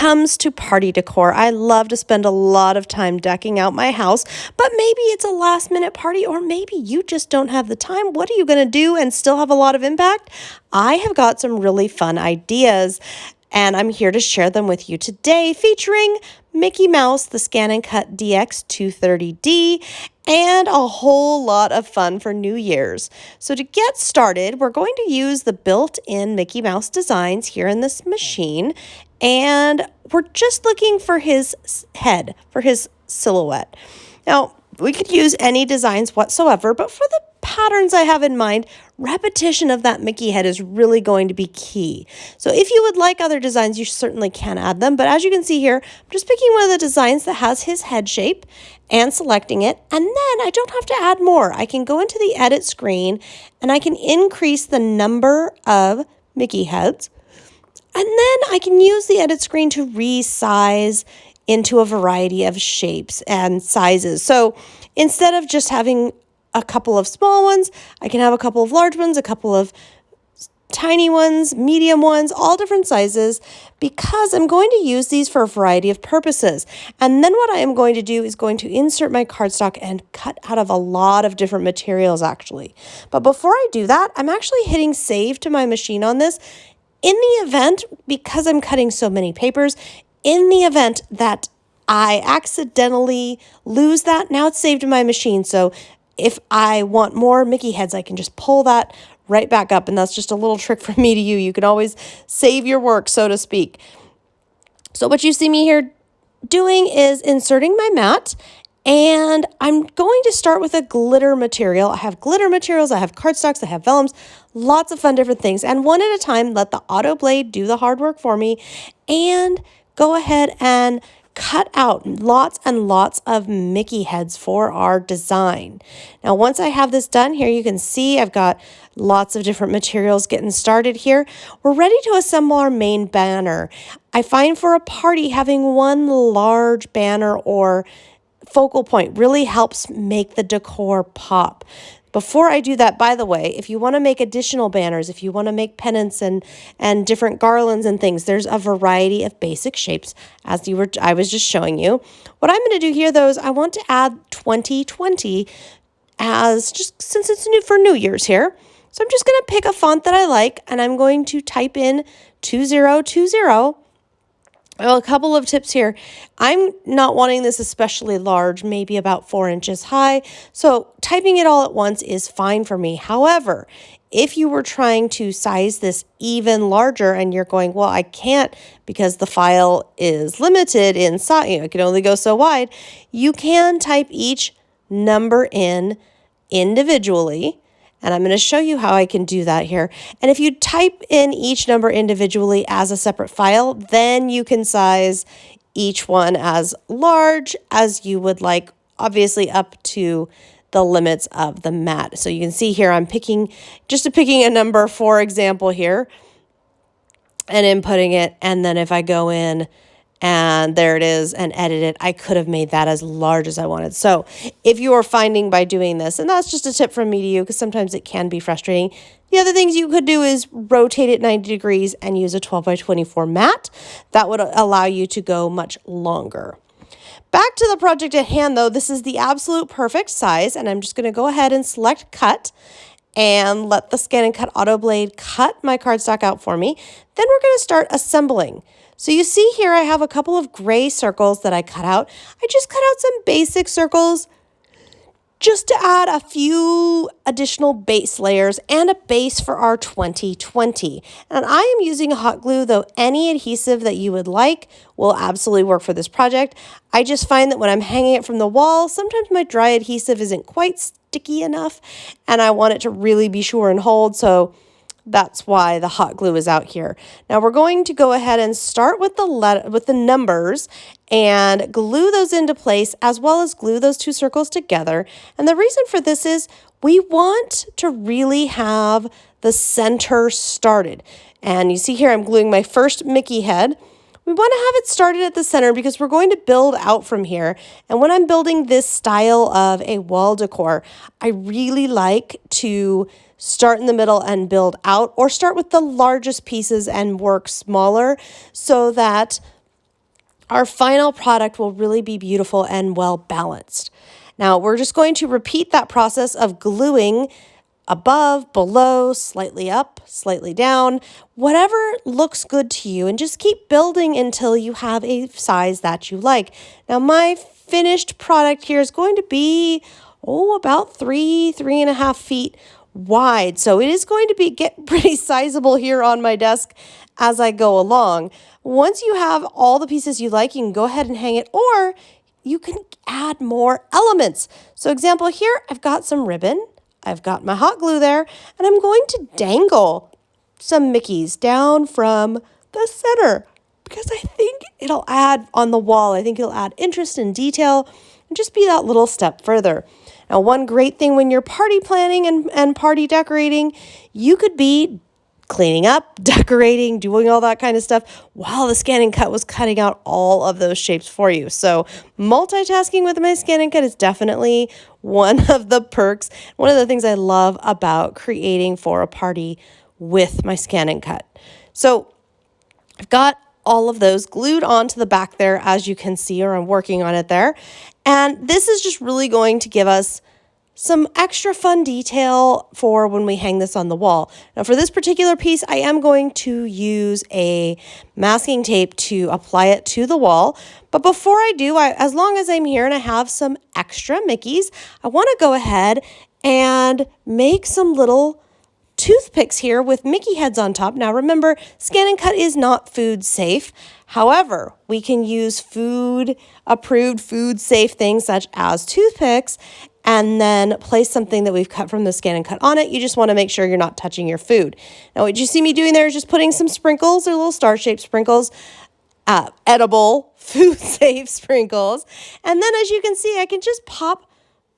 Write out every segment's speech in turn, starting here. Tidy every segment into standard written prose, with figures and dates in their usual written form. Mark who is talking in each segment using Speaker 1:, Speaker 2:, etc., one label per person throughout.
Speaker 1: comes to party decor, I love to spend a lot of time decking out my house, but maybe it's a last minute party or maybe you just don't have the time. What are you going to do and still have a lot of impact? I have got some really fun ideas and I'm here to share them with you today, featuring Mickey Mouse, the ScanNCut DX230D, and a whole lot of fun for New Year's. So to get started, we're going to use the built-in Mickey Mouse designs here in this machine, and we're just looking for his head, for his silhouette. Now, we could use any designs whatsoever, but for the patterns I have in mind, repetition of that Mickey head is really going to be key. So if you would like other designs, you certainly can add them. But as you can see here, I'm just picking one of the designs that has his head shape and selecting it. And then I don't have to add more. I can go into the edit screen and I can increase the number of Mickey heads. And then I can use the edit screen to resize into a variety of shapes and sizes. So instead of just having a couple of small ones, I can have a couple of large ones, a couple of tiny ones, medium ones, all different sizes, because I'm going to use these for a variety of purposes. And then what I am going to do is going to insert my cardstock and cut out of a lot of different materials actually. But before I do that, I'm actually hitting save to my machine on this. In the event, because I'm cutting so many papers, in the event that I accidentally lose that, now it's saved in my machine. So if I want more Mickey heads, I can just pull that right back up. And that's just a little trick from me to you. You can always save your work, so to speak. So what you see me here doing is inserting my mat. And I'm going to start with a glitter material. I have glitter materials, I have cardstocks, I have vellums, lots of fun different things. And one at a time, let the auto blade do the hard work for me. And go ahead and cut out lots and lots of Mickey heads for our design. Now, once I have this done here, you can see I've got lots of different materials getting started here. We're ready to assemble our main banner. I find for a party, having one large banner or focal point really helps make the decor pop. Before I do that, by the way, if you want to make additional banners, if you want to make pennants and different garlands and things, there's a variety of basic shapes as I was just showing you. What I'm going to do here, though, is I want to add 2020 as just since it's new for New Year's here. So I'm just going to pick a font that I like, and I'm going to type in 2020. Well, a couple of tips here. I'm not wanting this especially large, maybe about 4 inches high. So typing it all at once is fine for me. However, if you were trying to size this even larger and you're going, well, I can't because the file is limited in size, it can only go so wide, you can type each number in individually. And I'm going to show you how I can do that here. And if you type in each number individually as a separate file, then you can size each one as large as you would like, obviously up to the limits of the mat. So you can see here I'm picking a number, for example, here, and inputting it. And then if I go in and there it is and edit it, I could have made that as large as I wanted. So if you are finding by doing this, and that's just a tip from me to you because sometimes it can be frustrating, the other things you could do is rotate it 90 degrees and use a 12 by 24 mat. That would allow you to go much longer. Back to the project at hand though, this is the absolute perfect size, and I'm just going to go ahead and select cut and let the ScanNCut Auto Blade cut my cardstock out for me. Then we're going to start assembling. So you see here I have a couple of gray circles that I cut out. I just cut out some basic circles just to add a few additional base layers and a base for our 2020. And I am using hot glue, though any adhesive that you would like will absolutely work for this project. I just find that when I'm hanging it from the wall, sometimes my dry adhesive isn't quite sticky enough and I want it to really be sure and hold. So that's why the hot glue is out here. Now we're going to go ahead and start with the numbers and glue those into place, as well as glue those two circles together. And the reason for this is we want to really have the center started. And you see here I'm gluing my first Mickey head. We want to have it started at the center because we're going to build out from here. And when I'm building this style of a wall decor, I really like to start in the middle and build out, or start with the largest pieces and work smaller so that our final product will really be beautiful and well balanced. Now we're just going to repeat that process of gluing above, below, slightly up, slightly down, whatever looks good to you, and just keep building until you have a size that you like. Now my finished product here is going to be, about 3.5 feet wide. So it is going to get pretty sizable here on my desk as I go along. Once you have all the pieces you like, you can go ahead and hang it, or you can add more elements. So example here, I've got some ribbon, I've got my hot glue there, and I'm going to dangle some Mickeys down from the center because I think it'll add on the wall. I think it'll add interest and detail and just be that little step further. Now, one great thing when you're party planning and party decorating, you could be cleaning up, decorating, doing all that kind of stuff while the ScanNCut was cutting out all of those shapes for you. So multitasking with my ScanNCut is definitely one of the perks, one of the things I love about creating for a party with my ScanNCut. So I've got all of those glued onto the back there, as you can see, or I'm working on it there. And this is just really going to give us some extra fun detail for when we hang this on the wall. Now for this particular piece, I am going to use a masking tape to apply it to the wall. But before I do, as long as I'm here and I have some extra Mickeys, I want to go ahead and make some little toothpicks here with Mickey heads on top. Now remember, ScanNCut is not food safe. However, we can use food-approved, food-safe things such as toothpicks and then place something that we've cut from the ScanNCut on it. You just want to make sure you're not touching your food. Now, what you see me doing there is just putting some sprinkles or little star-shaped sprinkles, edible, food-safe sprinkles. And then as you can see, I can just pop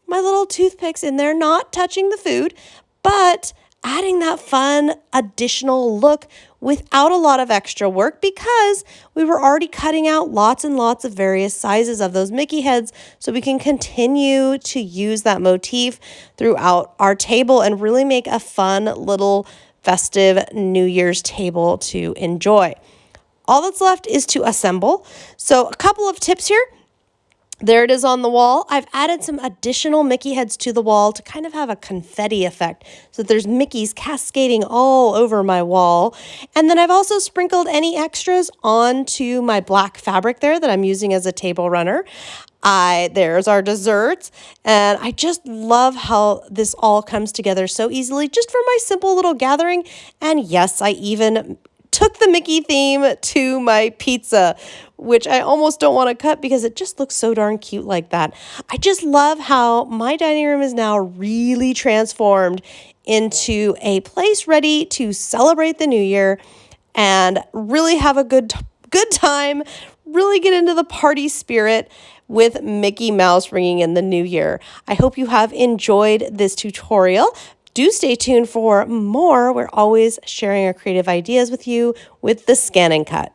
Speaker 1: my little toothpicks in there, not touching the food, but adding that fun additional look without a lot of extra work because we were already cutting out lots and lots of various sizes of those Mickey heads, so we can continue to use that motif throughout our table and really make a fun little festive New Year's table to enjoy. All that's left is to assemble. So a couple of tips here. There it is on the wall. I've added some additional Mickey heads to the wall to kind of have a confetti effect so that there's Mickeys cascading all over my wall. And then I've also sprinkled any extras onto my black fabric there that I'm using as a table runner. There's our desserts, and I just love how this all comes together so easily just for my simple little gathering. And yes, I even took the Mickey theme to my pizza, which I almost don't want to cut because it just looks so darn cute like that. I just love how my dining room is now really transformed into a place ready to celebrate the new year and really have a good time, really get into the party spirit with Mickey Mouse ringing in the new year. I hope you have enjoyed this tutorial. Do stay tuned for more. We're always sharing our creative ideas with you with the ScanNCut.